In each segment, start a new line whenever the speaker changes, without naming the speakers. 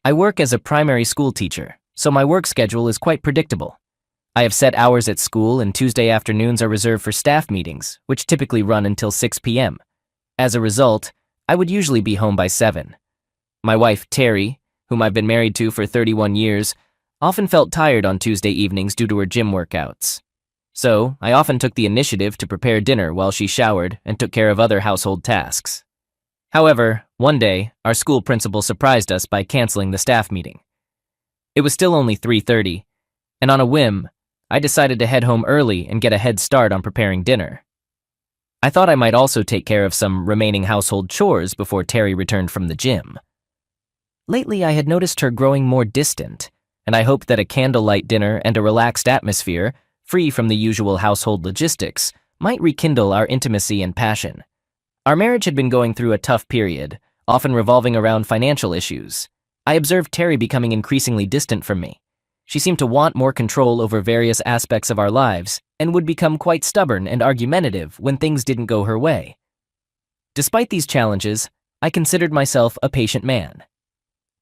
I work as a primary school teacher, so my work schedule is quite predictable. I have set hours at school, and Tuesday afternoons are reserved for staff meetings, which typically run until 6 p.m. As a result, I would usually be home by 7. My wife, Terry, whom I've been married to for 31 years, often felt tired on Tuesday evenings due to her gym workouts. So, I often took the initiative to prepare dinner while she showered and took care of other household tasks. However, one day, our school principal surprised us by canceling the staff meeting. It was still only 3:30, and on a whim, I decided to head home early and get a head start on preparing dinner. I thought I might also take care of some remaining household chores before Terry returned from the gym. Lately, I had noticed her growing more distant, and I hoped that a candlelight dinner and a relaxed atmosphere, free from the usual household logistics, might rekindle our intimacy and passion. Our marriage had been going through a tough period, often revolving around financial issues. I observed Terry becoming increasingly distant from me. She seemed to want more control over various aspects of our lives and would become quite stubborn and argumentative when things didn't go her way. Despite these challenges, I considered myself a patient man.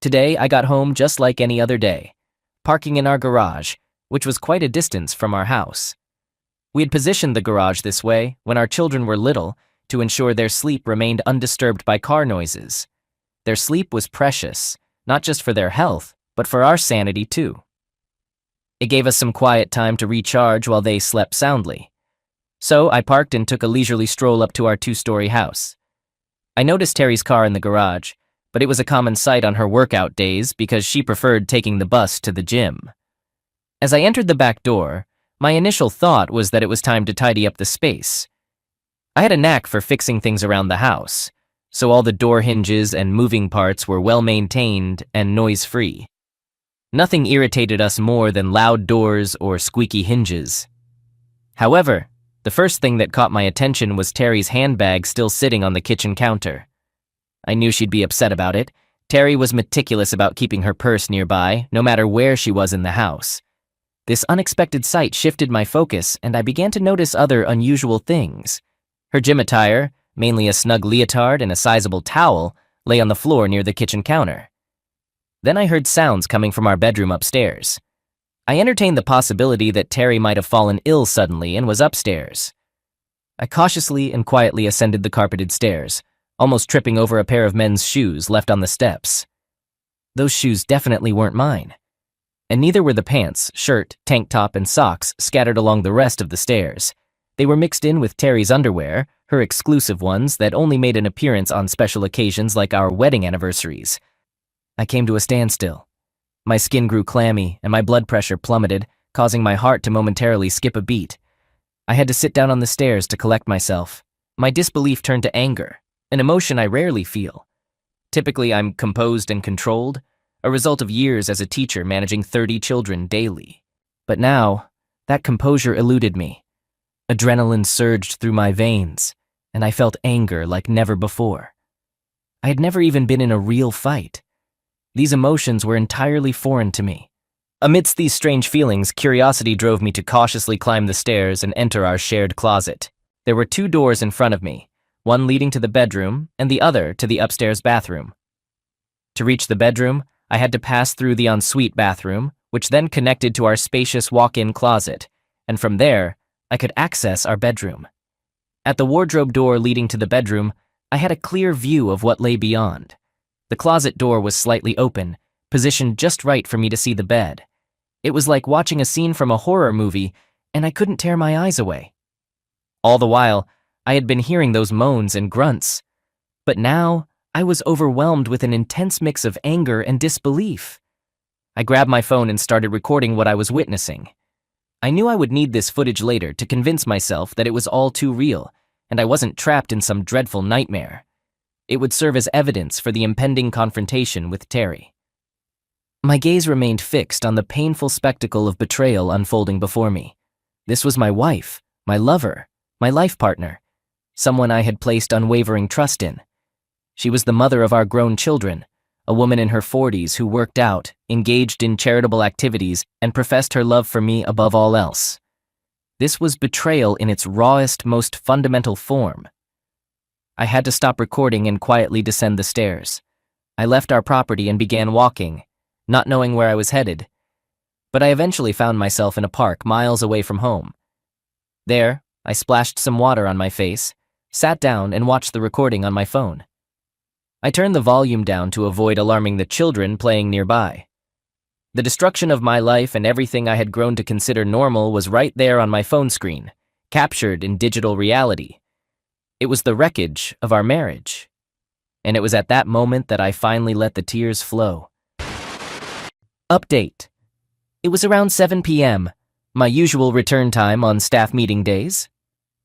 Today, I got home just like any other day, parking in our garage, which was quite a distance from our house. We had positioned the garage this way when our children were little to ensure their sleep remained undisturbed by car noises. Their sleep was precious, not just for their health, but for our sanity too. It gave us some quiet time to recharge while they slept soundly. So I parked and took a leisurely stroll up to our 2-story house. I noticed Terry's car in the garage, but it was a common sight on her workout days because she preferred taking the bus to the gym. As I entered the back door, my initial thought was that it was time to tidy up the space. I had a knack for fixing things around the house, so all the door hinges and moving parts were well maintained and noise-free. Nothing irritated us more than loud doors or squeaky hinges. However, the first thing that caught my attention was Terry's handbag still sitting on the kitchen counter. I knew she'd be upset about it. Terry was meticulous about keeping her purse nearby, no matter where she was in the house. This unexpected sight shifted my focus, and I began to notice other unusual things. Her gym attire, mainly a snug leotard and a sizable towel, lay on the floor near the kitchen counter. Then I heard sounds coming from our bedroom upstairs. I entertained the possibility that Terry might have fallen ill suddenly and was upstairs. I cautiously and quietly ascended the carpeted stairs, almost tripping over a pair of men's shoes left on the steps. Those shoes definitely weren't mine. And neither were the pants, shirt, tank top, and socks scattered along the rest of the stairs. They were mixed in with Terry's underwear, her exclusive ones that only made an appearance on special occasions like our wedding anniversaries. I came to a standstill. My skin grew clammy, and my blood pressure plummeted, causing my heart to momentarily skip a beat. I had to sit down on the stairs to collect myself. My disbelief turned to anger, an emotion I rarely feel. Typically, I'm composed and controlled, a result of years as a teacher managing 30 children daily. But now, that composure eluded me. Adrenaline surged through my veins, and I felt anger like never before. I had never even been in a real fight. These emotions were entirely foreign to me. Amidst these strange feelings, curiosity drove me to cautiously climb the stairs and enter our shared closet. There were 2 doors in front of me, one leading to the bedroom and the other to the upstairs bathroom. To reach the bedroom, I had to pass through the ensuite bathroom, which then connected to our spacious walk-in closet, and from there, I could access our bedroom. At the wardrobe door leading to the bedroom, I had a clear view of what lay beyond. The closet door was slightly open, positioned just right for me to see the bed. It was like watching a scene from a horror movie, and I couldn't tear my eyes away. All the while, I had been hearing those moans and grunts. But now, I was overwhelmed with an intense mix of anger and disbelief. I grabbed my phone and started recording what I was witnessing. I knew I would need this footage later to convince myself that it was all too real, and I wasn't trapped in some dreadful nightmare. It would serve as evidence for the impending confrontation with Terry. My gaze remained fixed on the painful spectacle of betrayal unfolding before me. This was my wife, my lover, my life partner, someone I had placed unwavering trust in. She was the mother of our grown children, a woman in her 40s who worked out, engaged in charitable activities, and professed her love for me above all else. This was betrayal in its rawest, most fundamental form. I had to stop recording and quietly descend the stairs. I left our property and began walking, not knowing where I was headed. But I eventually found myself in a park miles away from home. There, I splashed some water on my face, sat down, and watched the recording on my phone. I turned the volume down to avoid alarming the children playing nearby. The destruction of my life and everything I had grown to consider normal was right there on my phone screen, captured in digital reality. It was the wreckage of our marriage. And it was at that moment that I finally let the tears flow. Update. It was around 7 p.m., my usual return time on staff meeting days.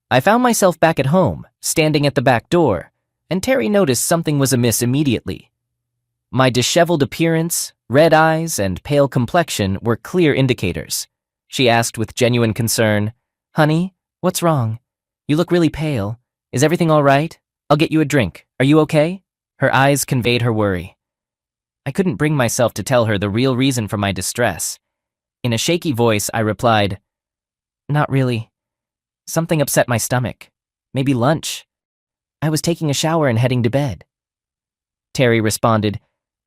I found myself back at home, standing at the back door, and Terry noticed something was amiss immediately. My disheveled appearance, red eyes, and pale complexion were clear indicators. She asked with genuine concern, "Honey, what's wrong? You look really pale. Is everything all right? I'll get you a drink. Are you okay?" Her eyes conveyed her worry. I couldn't bring myself to tell her the real reason for my distress. In a shaky voice, I replied, "Not really. Something upset my stomach. Maybe lunch. I was taking a shower and heading to bed." Terry responded,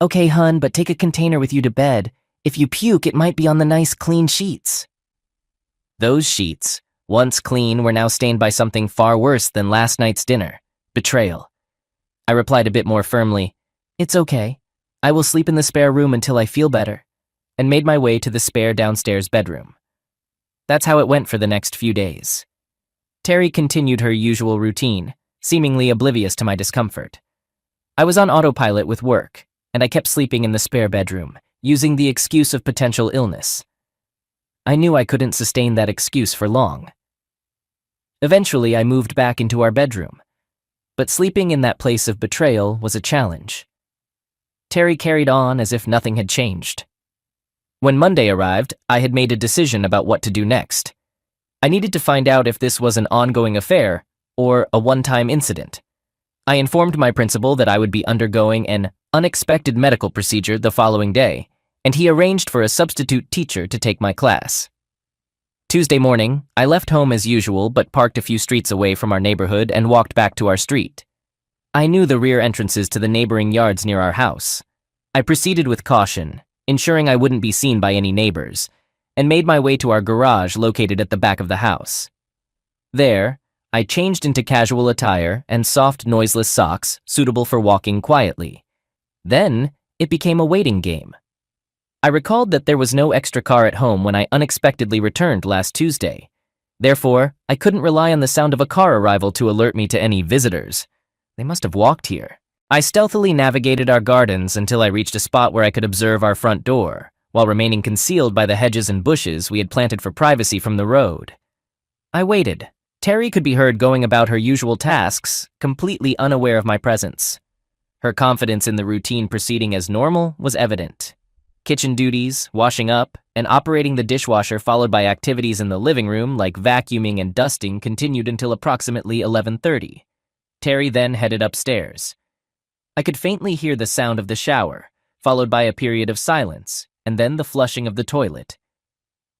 "Okay, hun, but take a container with you to bed. If you puke, it might be on the nice, clean sheets." Those sheets, once clean, were now stained by something far worse than last night's dinner: betrayal. I replied a bit more firmly, "It's okay. I will sleep in the spare room until I feel better," and made my way to the spare downstairs bedroom. That's how it went for the next few days. Terry continued her usual routine, seemingly oblivious to my discomfort. I was on autopilot with work, and I kept sleeping in the spare bedroom, using the excuse of potential illness. I knew I couldn't sustain that excuse for long. Eventually, I moved back into our bedroom, but sleeping in that place of betrayal was a challenge. Terry carried on as if nothing had changed. When Monday arrived, I had made a decision about what to do next. I needed to find out if this was an ongoing affair or a one-time incident. I informed my principal that I would be undergoing an unexpected medical procedure the following day, and he arranged for a substitute teacher to take my class. Tuesday morning, I left home as usual but parked a few streets away from our neighborhood and walked back to our street. I knew the rear entrances to the neighboring yards near our house. I proceeded with caution, ensuring I wouldn't be seen by any neighbors, and made my way to our garage located at the back of the house. There, I changed into casual attire and soft, noiseless socks suitable for walking quietly. Then, it became a waiting game. I recalled that there was no extra car at home when I unexpectedly returned last Tuesday. Therefore, I couldn't rely on the sound of a car arrival to alert me to any visitors. They must have walked here. I stealthily navigated our gardens until I reached a spot where I could observe our front door, while remaining concealed by the hedges and bushes we had planted for privacy from the road. I waited. Terry could be heard going about her usual tasks, completely unaware of my presence. Her confidence in the routine proceeding as normal was evident. Kitchen duties, washing up, and operating the dishwasher followed by activities in the living room like vacuuming and dusting continued until approximately 11:30. Terry then headed upstairs. I could faintly hear the sound of the shower, followed by a period of silence, and then the flushing of the toilet.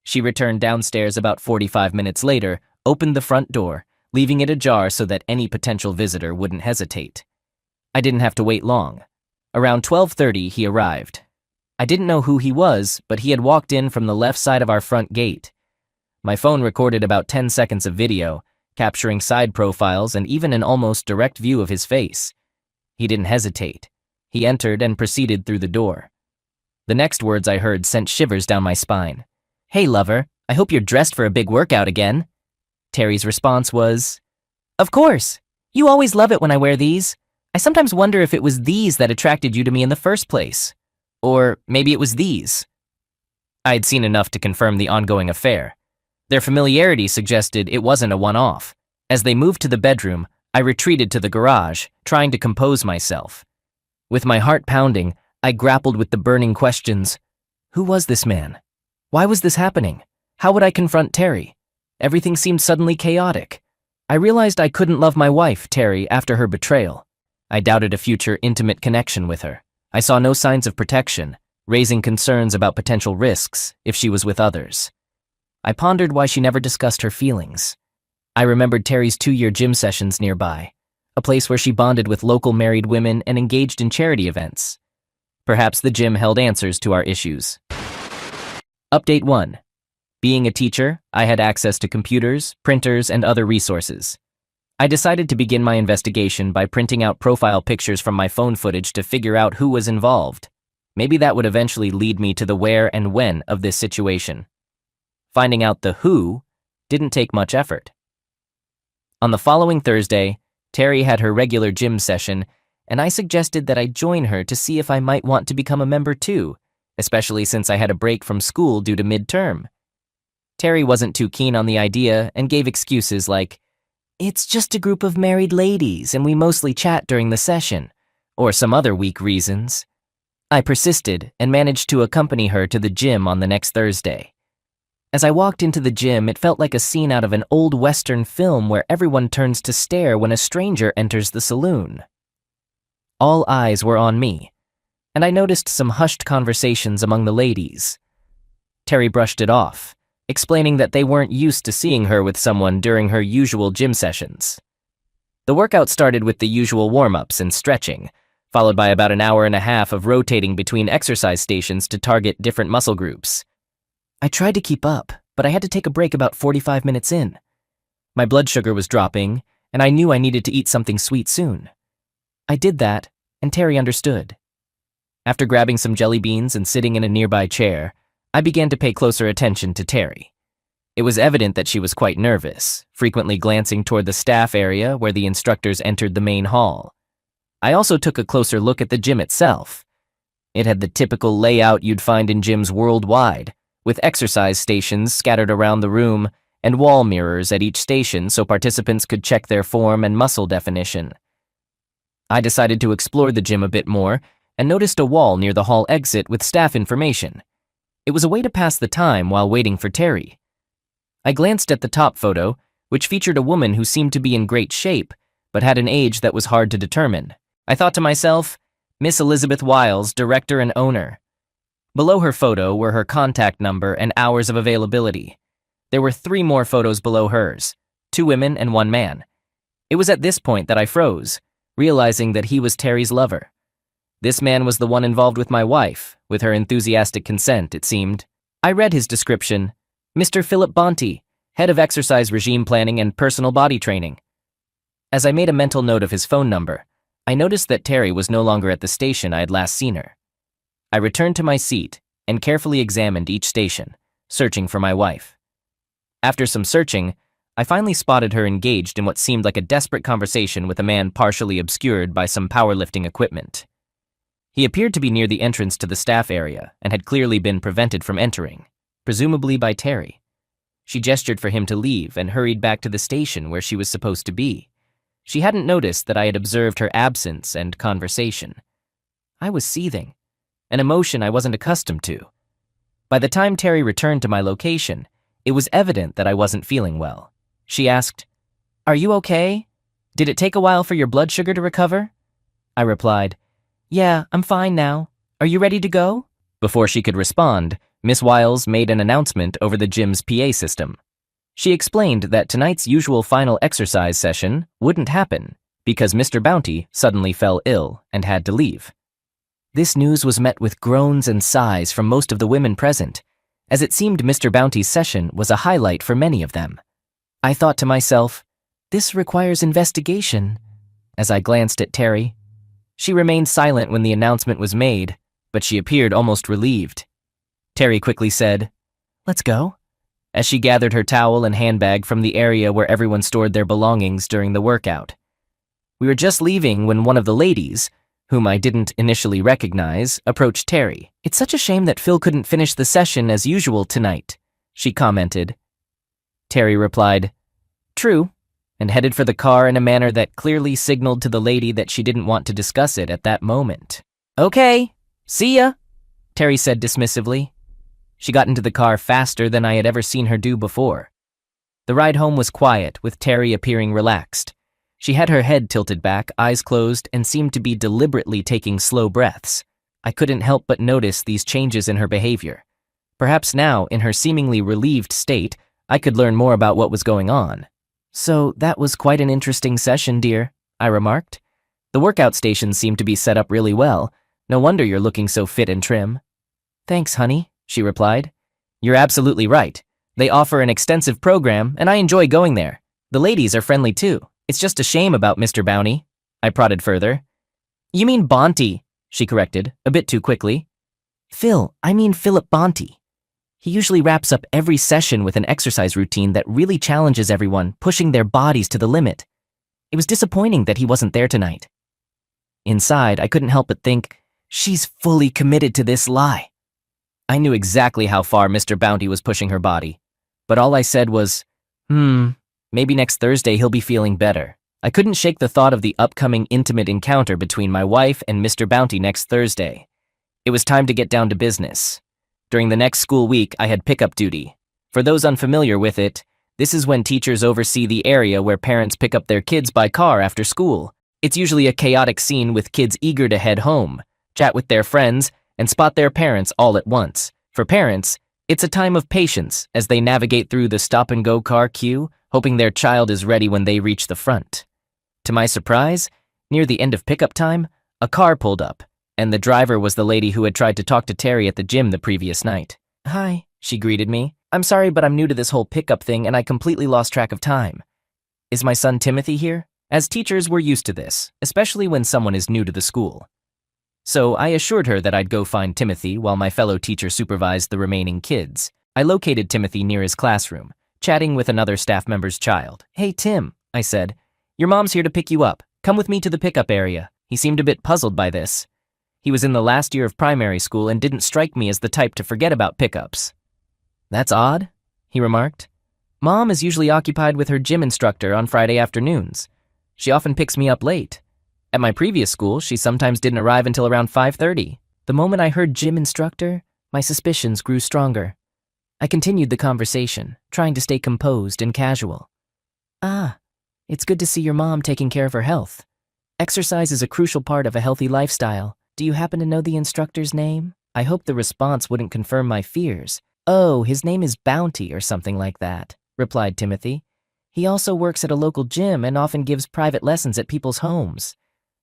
She returned downstairs about 45 minutes later, opened the front door, leaving it ajar so that any potential visitor wouldn't hesitate. I didn't have to wait long. Around 12:30, he arrived. I didn't know who he was, but he had walked in from the left side of our front gate. My phone recorded about 10 seconds of video, capturing side profiles and even an almost direct view of his face. He didn't hesitate. He entered and proceeded through the door. The next words I heard sent shivers down my spine. "Hey, lover, I hope you're dressed for a big workout again." Terry's response was, "Of course. You always love it when I wear these. I sometimes wonder if it was these that attracted you to me in the first place. Or maybe it was these." I had seen enough to confirm the ongoing affair. Their familiarity suggested it wasn't a one-off. As they moved to the bedroom, I retreated to the garage, trying to compose myself. With my heart pounding, I grappled with the burning questions. Who was this man? Why was this happening? How would I confront Terry? Everything seemed suddenly chaotic. I realized I couldn't love my wife, Terry, after her betrayal. I doubted a future intimate connection with her. I saw no signs of protection, raising concerns about potential risks if she was with others. I pondered why she never discussed her feelings. I remembered Terry's 2-year gym sessions nearby, a place where she bonded with local married women and engaged in charity events. Perhaps the gym held answers to our issues. Update 1. Being a teacher, I had access to computers, printers, and other resources. I decided to begin my investigation by printing out profile pictures from my phone footage to figure out who was involved. Maybe that would eventually lead me to the where and when of this situation. Finding out the who didn't take much effort. On the following Thursday, Terry had her regular gym session, and I suggested that I join her to see if I might want to become a member too, especially since I had a break from school due to midterm. Terry wasn't too keen on the idea and gave excuses like, "It's just a group of married ladies and we mostly chat during the session," or some other weak reasons. I persisted and managed to accompany her to the gym on the next Thursday. As I walked into the gym, it felt like a scene out of an old Western film where everyone turns to stare when a stranger enters the saloon. All eyes were on me, and I noticed some hushed conversations among the ladies. Terry brushed it off, explaining that they weren't used to seeing her with someone during her usual gym sessions. The workout started with the usual warm-ups and stretching, followed by about an hour and a half of rotating between exercise stations to target different muscle groups. I tried to keep up, but I had to take a break about 45 minutes in. My blood sugar was dropping, and I knew I needed to eat something sweet soon. I did that, and Terry understood. After grabbing some jelly beans and sitting in a nearby chair, I began to pay closer attention to Terry. It was evident that she was quite nervous, frequently glancing toward the staff area where the instructors entered the main hall. I also took a closer look at the gym itself. It had the typical layout you'd find in gyms worldwide, with exercise stations scattered around the room and wall mirrors at each station so participants could check their form and muscle definition. I decided to explore the gym a bit more and noticed a wall near the hall exit with staff information. It was a way to pass the time while waiting for Terry. I glanced at the top photo, which featured a woman who seemed to be in great shape, but had an age that was hard to determine. I thought to myself, Miss Elizabeth Wiles, director and owner. Below her photo were her contact number and hours of availability. There were 3 more photos below hers, 2 women and 1 man. It was at this point that I froze, realizing that he was Terry's lover. This man was the one involved with my wife, with her enthusiastic consent, it seemed. I read his description, Mr. Philip Bonte, head of exercise regime planning and personal body training. As I made a mental note of his phone number, I noticed that Terry was no longer at the station I had last seen her. I returned to my seat and carefully examined each station, searching for my wife. After some searching, I finally spotted her engaged in what seemed like a desperate conversation with a man partially obscured by some powerlifting equipment. He appeared to be near the entrance to the staff area and had clearly been prevented from entering, presumably by Terry. She gestured for him to leave and hurried back to the station where she was supposed to be. She hadn't noticed that I had observed her absence and conversation. I was seething, an emotion I wasn't accustomed to. By the time Terry returned to my location, it was evident that I wasn't feeling well. She asked, "Are you okay? Did it take a while for your blood sugar to recover?" I replied, "Yeah, I'm fine now. Are you ready to go?" Before she could respond, Miss Wiles made an announcement over the gym's PA system. She explained that tonight's usual final exercise session wouldn't happen because Mr. Bounty suddenly fell ill and had to leave. This news was met with groans and sighs from most of the women present, as it seemed Mr. Bounty's session was a highlight for many of them. I thought to myself, this requires investigation, as I glanced at Terry. She remained silent when the announcement was made, but she appeared almost relieved. Terry quickly said, "Let's go," as she gathered her towel and handbag from the area where everyone stored their belongings during the workout. We were just leaving when one of the ladies, whom I didn't initially recognize, approached Terry. "It's such a shame that Phil couldn't finish the session as usual tonight," she commented. Terry replied, "True," and headed for the car in a manner that clearly signaled to the lady that she didn't want to discuss it at that moment. "Okay, see ya," Terry said dismissively. She got into the car faster than I had ever seen her do before. The ride home was quiet, with Terry appearing relaxed. She had her head tilted back, eyes closed, and seemed to be deliberately taking slow breaths. I couldn't help but notice these changes in her behavior. Perhaps now, in her seemingly relieved state, I could learn more about what was going on. "So that was quite an interesting session, dear," I remarked. The workout station seemed to be set up really well, No wonder you're looking so fit and trim. Thanks, honey, she replied. You're absolutely right. They offer an extensive program, and I enjoy going there. The ladies are friendly too. It's just a shame about Mr. Bounty. I prodded further. You mean Bonte, she corrected, a bit too quickly. Phil, I mean Philip Bonte. He usually wraps up every session with an exercise routine that really challenges everyone, pushing their bodies to the limit. It was disappointing that he wasn't there tonight. Inside, I couldn't help but think, she's fully committed to this lie. I knew exactly how far Mr. Bounty was pushing her body, but all I said was, maybe next Thursday he'll be feeling better. I couldn't shake the thought of the upcoming intimate encounter between my wife and Mr. Bounty next Thursday. It was time to get down to business. During the next school week, I had pickup duty. For those unfamiliar with it, this is when teachers oversee the area where parents pick up their kids by car after school. It's usually a chaotic scene with kids eager to head home, chat with their friends, and spot their parents all at once. For parents, it's a time of patience as they navigate through the stop-and-go car queue, hoping their child is ready when they reach the front. To my surprise, near the end of pickup time, a car pulled up, and the driver was the lady who had tried to talk to Terry at the gym the previous night. Hi, she greeted me. I'm sorry, but I'm new to this whole pickup thing and I completely lost track of time. Is my son Timothy here? As teachers, we're used to this, especially when someone is new to the school. So I assured her that I'd go find Timothy while my fellow teacher supervised the remaining kids. I located Timothy near his classroom, chatting with another staff member's child. Hey, Tim, I said. Your mom's here to pick you up. Come with me to the pickup area. He seemed a bit puzzled by this. He was in the last year of primary school and didn't strike me as the type to forget about pickups. That's odd, he remarked. Mom is usually occupied with her gym instructor on Friday afternoons. She often picks me up late. At my previous school, she sometimes didn't arrive until around 5:30. The moment I heard gym instructor, my suspicions grew stronger. I continued the conversation, trying to stay composed and casual. It's good to see your mom taking care of her health. Exercise is a crucial part of a healthy lifestyle. Do you happen to know the instructor's name? I hoped the response wouldn't confirm my fears. Oh, his name is Bounty or something like that, replied Timothy. He also works at a local gym and often gives private lessons at people's homes.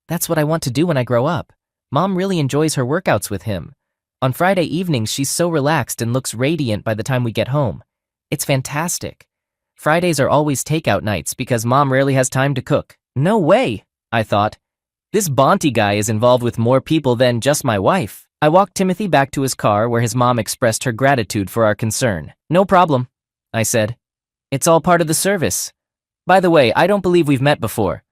That's what I want to do when I grow up. Mom really enjoys her workouts with him. On Friday evenings, she's so relaxed and looks radiant by the time we get home. It's fantastic. Fridays are always takeout nights because Mom rarely has time to cook. No way, I thought. This Bonte guy is involved with more people than just my wife. I walked Timothy back to his car where his mom expressed her gratitude for our concern. No problem, I said. It's all part of the service. By the way, I don't believe we've met before.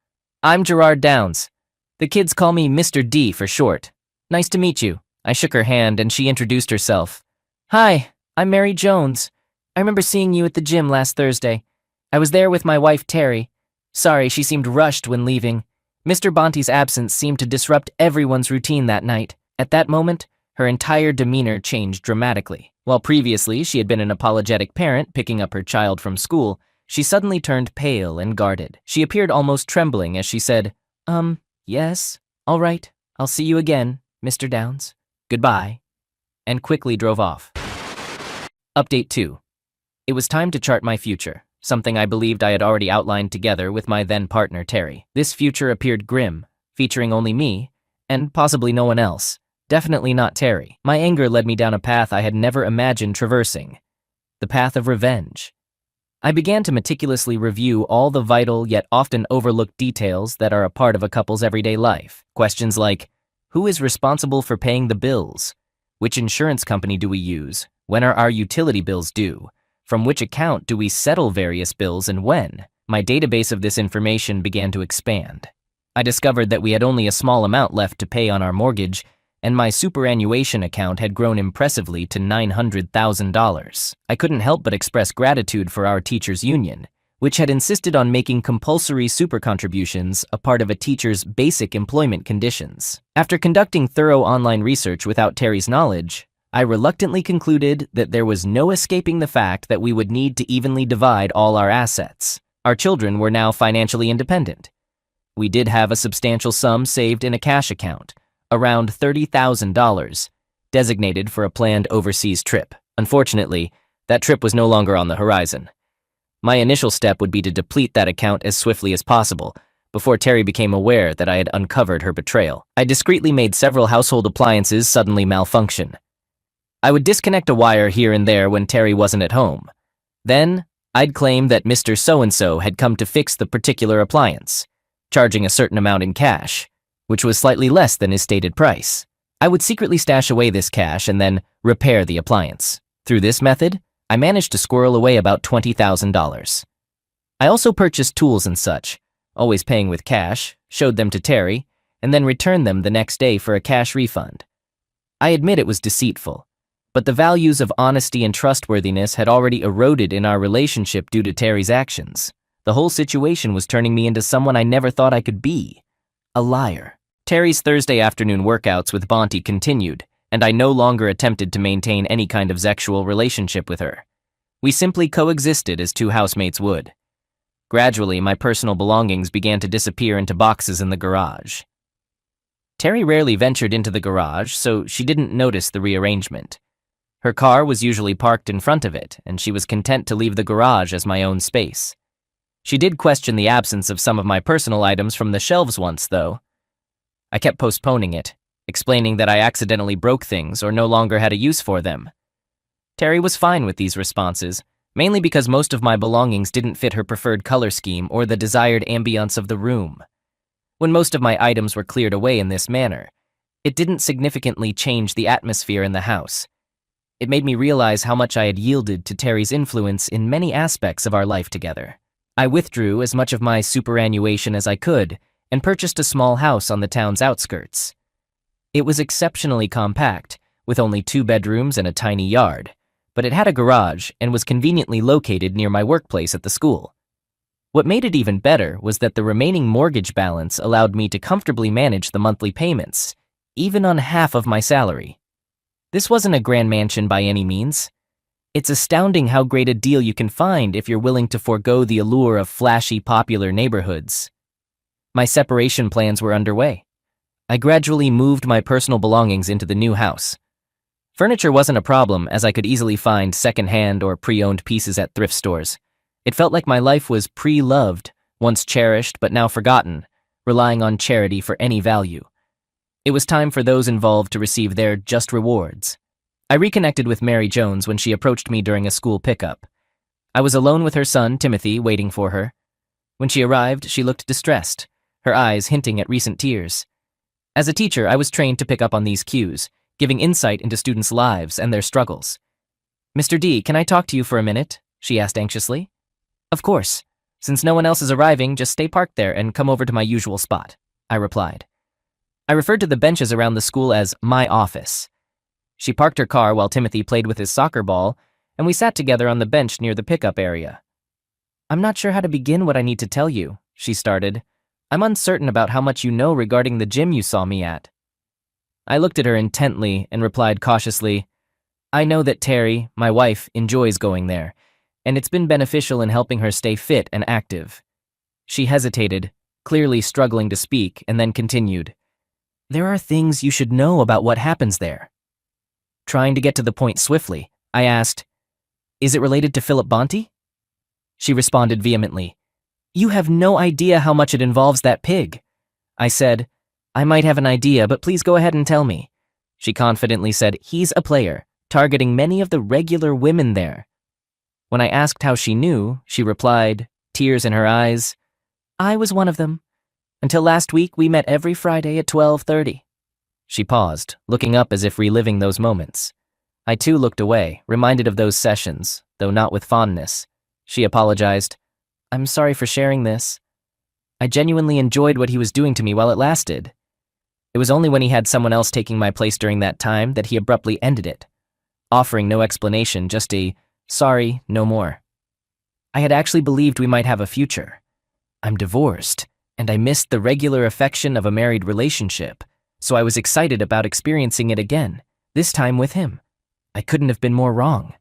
I'm Gerard Downs. The kids call me Mr. D for short. Nice to meet you. I shook her hand and she introduced herself. Hi, I'm Mary Jones. I remember seeing you at the gym last Thursday. I was there with my wife Terry. Sorry, she seemed rushed when leaving. Mr. Bonte's absence seemed to disrupt everyone's routine that night. At that moment, her entire demeanor changed dramatically. While previously she had been an apologetic parent picking up her child from school, she suddenly turned pale and guarded. She appeared almost trembling as she said, yes, all right, I'll see you again, Mr. Downs. Goodbye, and quickly drove off. Update 2. It was time to chart my future, something I believed I had already outlined together with my then-partner Terry. This future appeared grim, featuring only me, and possibly no one else. Definitely not Terry. My anger led me down a path I had never imagined traversing. The path of revenge. I began to meticulously review all the vital yet often overlooked details that are a part of a couple's everyday life. Questions like, who is responsible for paying the bills? Which insurance company do we use? When are our utility bills due? From which account do we settle various bills and when? My database of this information began to expand. I discovered that we had only a small amount left to pay on our mortgage, and my superannuation account had grown impressively to $900,000. I couldn't help but express gratitude for our teachers' union, which had insisted on making compulsory super contributions a part of a teacher's basic employment conditions. After conducting thorough online research without Terry's knowledge, I reluctantly concluded that there was no escaping the fact that we would need to evenly divide all our assets. Our children were now financially independent. We did have a substantial sum saved in a cash account, around $30,000, designated for a planned overseas trip. Unfortunately, that trip was no longer on the horizon. My initial step would be to deplete that account as swiftly as possible, before Terry became aware that I had uncovered her betrayal. I discreetly made several household appliances suddenly malfunction. I would disconnect a wire here and there when Terry wasn't at home. Then, I'd claim that Mr. So-and-so had come to fix the particular appliance, charging a certain amount in cash, which was slightly less than his stated price. I would secretly stash away this cash and then repair the appliance. Through this method, I managed to squirrel away about $20,000. I also purchased tools and such, always paying with cash, showed them to Terry, and then returned them the next day for a cash refund. I admit it was deceitful, but the values of honesty and trustworthiness had already eroded in our relationship due to Terry's actions. The whole situation was turning me into someone I never thought I could be, a liar. Terry's Thursday afternoon workouts with Bonti continued, and I no longer attempted to maintain any kind of sexual relationship with her. We simply coexisted as two housemates would. Gradually, my personal belongings began to disappear into boxes in the garage. Terry rarely ventured into the garage, so she didn't notice the rearrangement. Her car was usually parked in front of it, and she was content to leave the garage as my own space. She did question the absence of some of my personal items from the shelves once, though. I kept postponing it, explaining that I accidentally broke things or no longer had a use for them. Terry was fine with these responses, mainly because most of my belongings didn't fit her preferred color scheme or the desired ambience of the room. When most of my items were cleared away in this manner, it didn't significantly change the atmosphere in the house. It made me realize how much I had yielded to Terry's influence in many aspects of our life together. I withdrew as much of my superannuation as I could and purchased a small house on the town's outskirts. It was exceptionally compact, with only 2 bedrooms and a tiny yard, but it had a garage and was conveniently located near my workplace at the school. What made it even better was that the remaining mortgage balance allowed me to comfortably manage the monthly payments, even on half of my salary. This wasn't a grand mansion by any means. It's astounding how great a deal you can find if you're willing to forego the allure of flashy, popular neighborhoods. My separation plans were underway. I gradually moved my personal belongings into the new house. Furniture wasn't a problem, as I could easily find second-hand or pre-owned pieces at thrift stores. It felt like my life was pre-loved, once cherished but now forgotten, relying on charity for any value. It was time for those involved to receive their just rewards. I reconnected with Mary Jones when she approached me during a school pickup. I was alone with her son, Timothy, waiting for her. When she arrived, she looked distressed, her eyes hinting at recent tears. As a teacher, I was trained to pick up on these cues, giving insight into students' lives and their struggles. "Mr. D, can I talk to you for a minute?" she asked anxiously. "Of course. Since no one else is arriving, just stay parked there and come over to my usual spot," I replied. I referred to the benches around the school as my office. She parked her car while Timothy played with his soccer ball, and we sat together on the bench near the pickup area. "I'm not sure how to begin what I need to tell you," she started. "I'm uncertain about how much you know regarding the gym you saw me at." I looked at her intently and replied cautiously, "I know that Terry, my wife, enjoys going there, and it's been beneficial in helping her stay fit and active." She hesitated, clearly struggling to speak, and then continued, "There are things you should know about what happens there." Trying to get to the point swiftly, I asked, "Is it related to Philip Bonti?" She responded vehemently, "You have no idea how much it involves that pig." I said, "I might have an idea, but please go ahead and tell me." She confidently said, "He's a player, targeting many of the regular women there." When I asked how she knew, she replied, tears in her eyes, "I was one of them. Until last week, we met every Friday at 12:30. She paused, looking up as if reliving those moments. I too looked away, reminded of those sessions, though not with fondness. She apologized. "I'm sorry for sharing this. I genuinely enjoyed what he was doing to me while it lasted. It was only when he had someone else taking my place during that time that he abruptly ended it, offering no explanation, just a, 'Sorry, no more.' I had actually believed we might have a future. I'm divorced, and I missed the regular affection of a married relationship, so I was excited about experiencing it again, this time with him. I couldn't have been more wrong."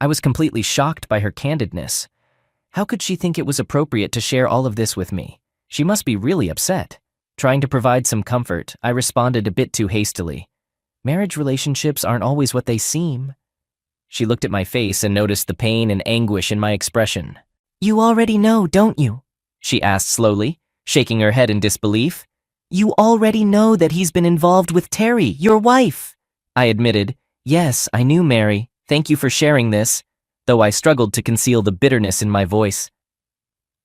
I was completely shocked by her candidness. How could she think it was appropriate to share all of this with me? She must be really upset. Trying to provide some comfort, I responded a bit too hastily. "Marriage relationships aren't always what they seem." She looked at my face and noticed the pain and anguish in my expression. "You already know, don't you?" she asked slowly, shaking her head in disbelief. "You already know that he's been involved with Terry, your wife." I admitted, "Yes, I knew, Mary. Thank you for sharing this," though I struggled to conceal the bitterness in my voice.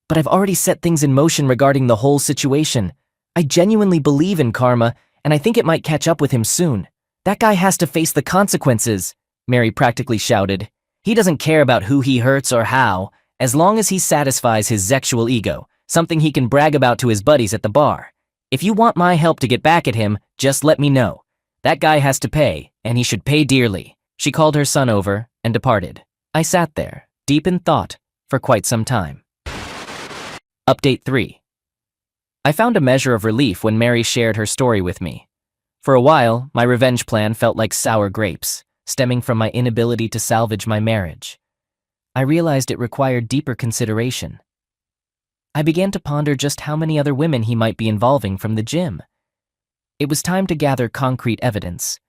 "But I've already set things in motion regarding the whole situation. I genuinely believe in karma, and I think it might catch up with him soon. That guy has to face the consequences," Mary practically shouted. "He doesn't care about who he hurts or how, as long as he satisfies his sexual ego, something he can brag about to his buddies at the bar. If you want my help to get back at him, just let me know. That guy has to pay, and he should pay dearly." She called her son over and departed. I sat there, deep in thought, for quite some time. Update 3. I found a measure of relief when Mary shared her story with me. For a while, my revenge plan felt like sour grapes, stemming from my inability to salvage my marriage. I realized it required deeper consideration. I began to ponder just how many other women he might be involving from the gym. It was time to gather concrete evidence.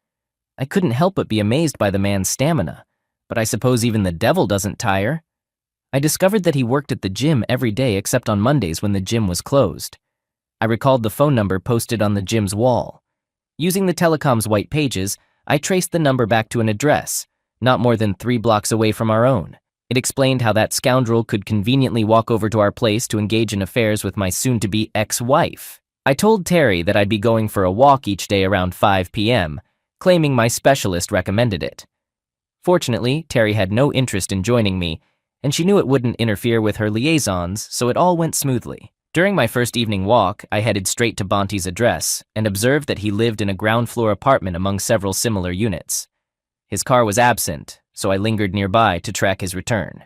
I couldn't help but be amazed by the man's stamina, but I suppose even the devil doesn't tire. I discovered that he worked at the gym every day except on Mondays when the gym was closed. I recalled the phone number posted on the gym's wall. Using the telecom's white pages, I traced the number back to an address, not more than 3 blocks away from our own. It explained how that scoundrel could conveniently walk over to our place to engage in affairs with my soon-to-be ex-wife. I told Terry that I'd be going for a walk each day around 5 p.m., claiming my specialist recommended it. Fortunately, Terry had no interest in joining me, and she knew it wouldn't interfere with her liaisons, so it all went smoothly. During my first evening walk, I headed straight to Bonte's address and observed that he lived in a ground-floor apartment among several similar units. His car was absent, so I lingered nearby to track his return.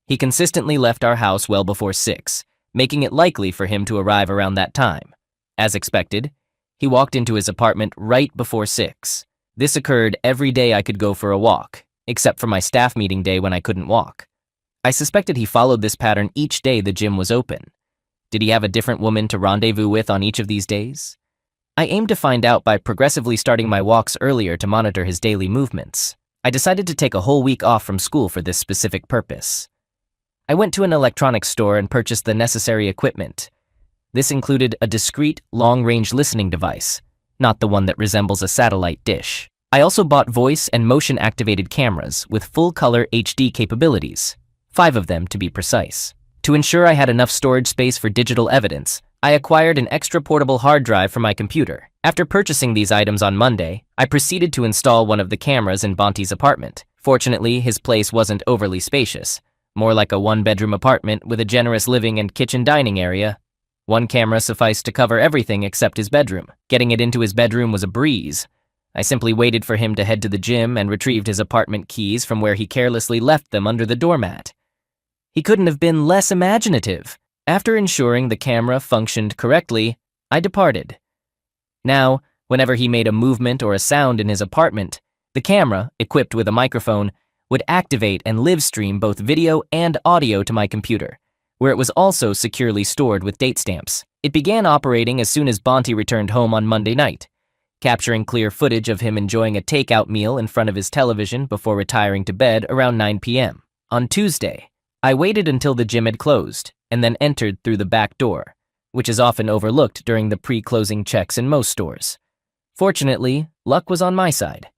He consistently left our house well before 6, making it likely for him to arrive around that time. As expected, he walked into his apartment right before 6. This occurred every day I could go for a walk, except for my staff meeting day when I couldn't walk. I suspected he followed this pattern each day the gym was open. Did he have a different woman to rendezvous with on each of these days? I aimed to find out by progressively starting my walks earlier to monitor his daily movements. I decided to take a whole week off from school for this specific purpose. I went to an electronics store and purchased the necessary equipment. This included a discreet, long-range listening device, not the one that resembles a satellite dish. I also bought voice and motion-activated cameras with full-color HD capabilities, 5 of them to be precise. To ensure I had enough storage space for digital evidence, I acquired an extra portable hard drive for my computer. After purchasing these items on Monday, I proceeded to install one of the cameras in Bonte's apartment. Fortunately, his place wasn't overly spacious, more like a 1-bedroom apartment with a generous living and kitchen dining area. One camera sufficed to cover everything except his bedroom. Getting it into his bedroom was a breeze. I simply waited for him to head to the gym and retrieved his apartment keys from where he carelessly left them under the doormat. He couldn't have been less imaginative. After ensuring the camera functioned correctly, I departed. Now, whenever he made a movement or a sound in his apartment, the camera, equipped with a microphone, would activate and live stream both video and audio to my computer, where it was also securely stored with date stamps. It began operating as soon as Bonte returned home on Monday night, capturing clear footage of him enjoying a takeout meal in front of his television before retiring to bed around 9 p.m. On Tuesday, I waited until the gym had closed and then entered through the back door, which is often overlooked during the pre-closing checks in most stores. Fortunately, luck was on my side.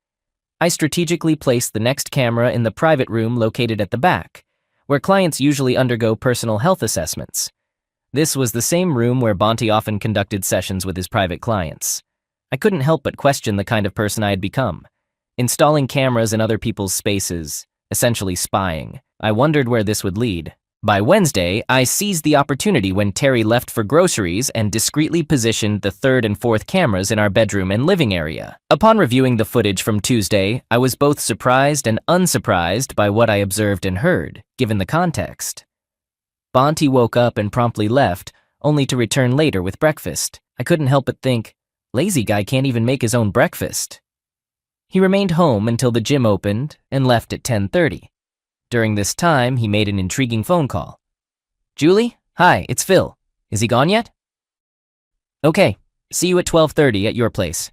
I strategically placed the next camera in the private room located at the back, where clients usually undergo personal health assessments. This was the same room where Bonte often conducted sessions with his private clients. I couldn't help but question the kind of person I had become, installing cameras in other people's spaces, essentially spying. I wondered where this would lead. By Wednesday, I seized the opportunity when Terry left for groceries and discreetly positioned the 3rd and 4th cameras in our bedroom and living area. Upon reviewing the footage from Tuesday, I was both surprised and unsurprised by what I observed and heard, given the context. Bonte woke up and promptly left, only to return later with breakfast. I couldn't help but think, lazy guy can't even make his own breakfast. He remained home until the gym opened and left at 10:30. During this time, he made an intriguing phone call. "Julie? Hi, it's Phil. Is he gone yet?" "Okay, see you at 12:30 at your place.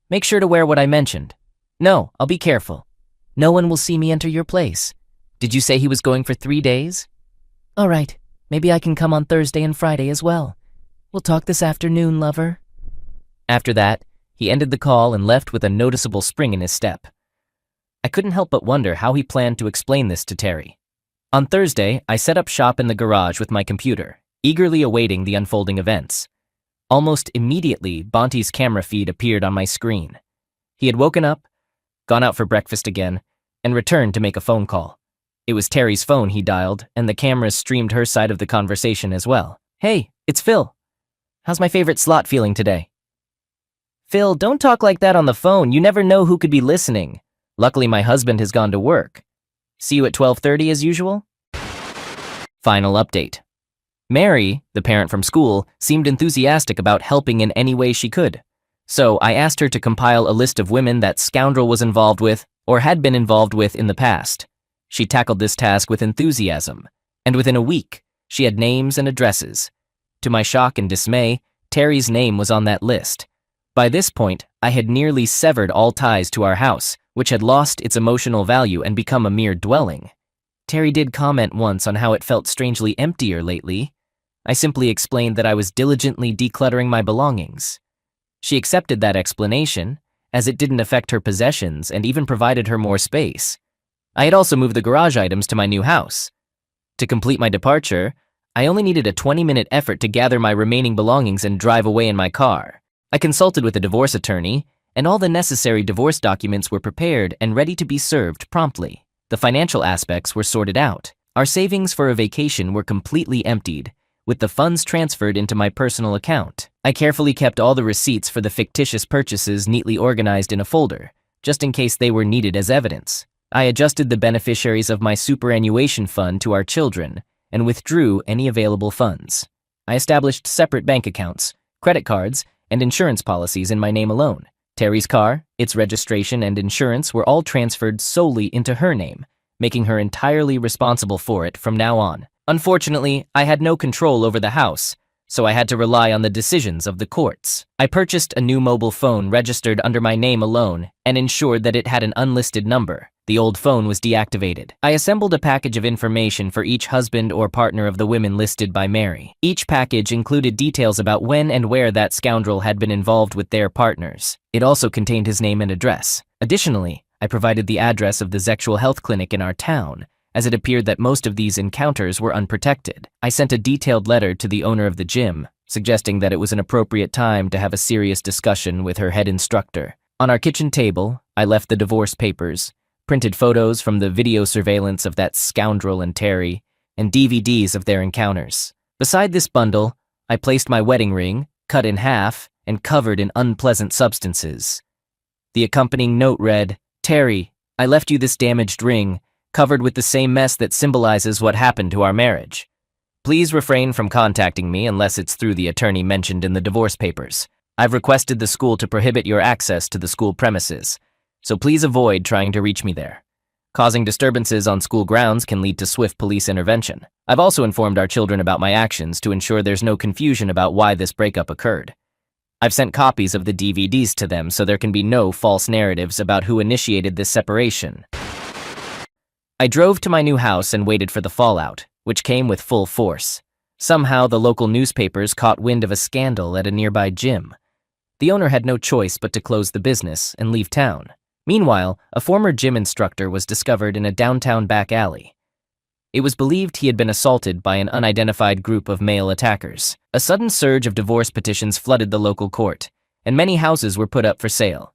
Make sure to wear what I mentioned." "No, I'll be careful. No one will see me enter your place. Did you say he was going for 3 days?" "All right, maybe I can come on Thursday and Friday as well. We'll talk this afternoon, lover. After that, he ended the call and left with a noticeable spring in his step. I couldn't help but wonder how he planned to explain this to Terry. On Thursday, I set up shop in the garage with my computer, eagerly awaiting the unfolding events. Almost immediately, Bonte's camera feed appeared on my screen. He had woken up, gone out for breakfast again, and returned to make a phone call. It was Terry's phone he dialed, and the cameras streamed her side of the conversation as well. Hey, it's Phil. How's my favorite slot feeling today? Phil, don't talk like that on the phone. You never know who could be listening. Luckily, my husband has gone to work. See you at 12:30 as usual? Final update. Mary, the parent from school, seemed enthusiastic about helping in any way she could. So I asked her to compile a list of women that Scoundrel was involved with or had been involved with in the past. She tackled this task with enthusiasm, and within a week, she had names and addresses. To my shock and dismay, Terry's name was on that list. By this point, I had nearly severed all ties to our house, which had lost its emotional value and become a mere dwelling. Terry did comment once on how it felt strangely emptier lately. I simply explained that I was diligently decluttering my belongings. She accepted that explanation, as it didn't affect her possessions and even provided her more space. I had also moved the garage items to my new house. To complete my departure, I only needed a 20-minute effort to gather my remaining belongings and drive away in my car. I consulted with a divorce attorney, and all the necessary divorce documents were prepared and ready to be served promptly. The financial aspects were sorted out. Our savings for a vacation were completely emptied, with the funds transferred into my personal account. I carefully kept all the receipts for the fictitious purchases neatly organized in a folder, just in case they were needed as evidence. I adjusted the beneficiaries of my superannuation fund to our children and withdrew any available funds. I established separate bank accounts, credit cards, and insurance policies in my name alone. Terry's car, its registration, and insurance were all transferred solely into her name, making her entirely responsible for it from now on. Unfortunately, I had no control over the house, so I had to rely on the decisions of the courts. I purchased a new mobile phone registered under my name alone and ensured that it had an unlisted number. The old phone was deactivated. I assembled a package of information for each husband or partner of the women listed by Mary. Each package included details about when and where that scoundrel had been involved with their partners. It also contained his name and address. Additionally, I provided the address of the sexual health clinic in our town, as it appeared that most of these encounters were unprotected. I sent a detailed letter to the owner of the gym, suggesting that it was an appropriate time to have a serious discussion with her head instructor. On our kitchen table, I left the divorce papers, printed photos from the video surveillance of that scoundrel and Terry, and DVDs of their encounters. Beside this bundle, I placed my wedding ring, cut in half and covered in unpleasant substances. The accompanying note read, "Terry, I left you this damaged ring, covered with the same mess that symbolizes what happened to our marriage. Please refrain from contacting me unless it's through the attorney mentioned in the divorce papers. I've requested the school to prohibit your access to the school premises, so please avoid trying to reach me there. Causing disturbances on school grounds can lead to swift police intervention. I've also informed our children about my actions to ensure there's no confusion about why this breakup occurred. I've sent copies of the DVDs to them so there can be no false narratives about who initiated this separation." I drove to my new house and waited for the fallout, which came with full force. Somehow, the local newspapers caught wind of a scandal at a nearby gym. The owner had no choice but to close the business and leave town. Meanwhile, a former gym instructor was discovered in a downtown back alley. It was believed he had been assaulted by an unidentified group of male attackers. A sudden surge of divorce petitions flooded the local court, and many houses were put up for sale.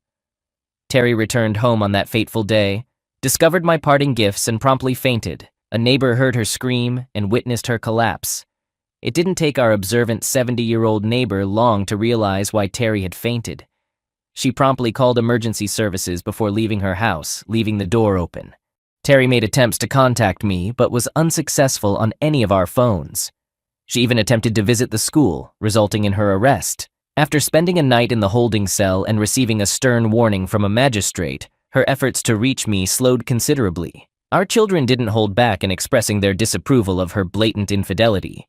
Terry returned home on that fateful day, discovered my parting gifts, and promptly fainted. A neighbor heard her scream and witnessed her collapse. It didn't take our observant 70-year-old neighbor long to realize why Terry had fainted. She promptly called emergency services before leaving her house, leaving the door open. Terry made attempts to contact me, but was unsuccessful on any of our phones. She even attempted to visit the school, resulting in her arrest. After spending a night in the holding cell and receiving a stern warning from a magistrate, her efforts to reach me slowed considerably. Our children didn't hold back in expressing their disapproval of her blatant infidelity.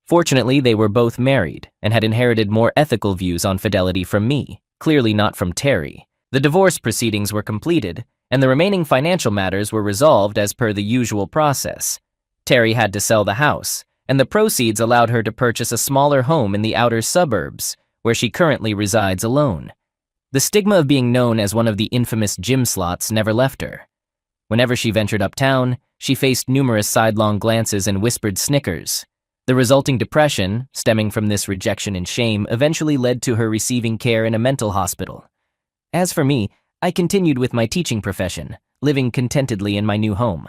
Fortunately, they were both married and had inherited more ethical views on fidelity from me, clearly not from Terry. The divorce proceedings were completed, and the remaining financial matters were resolved as per the usual process. Terry had to sell the house, and the proceeds allowed her to purchase a smaller home in the outer suburbs, where she currently resides alone. The stigma of being known as one of the infamous gym slots never left her. Whenever she ventured uptown, she faced numerous sidelong glances and whispered snickers. The resulting depression, stemming from this rejection and shame, eventually led to her receiving care in a mental hospital. As for me, I continued with my teaching profession, living contentedly in my new home.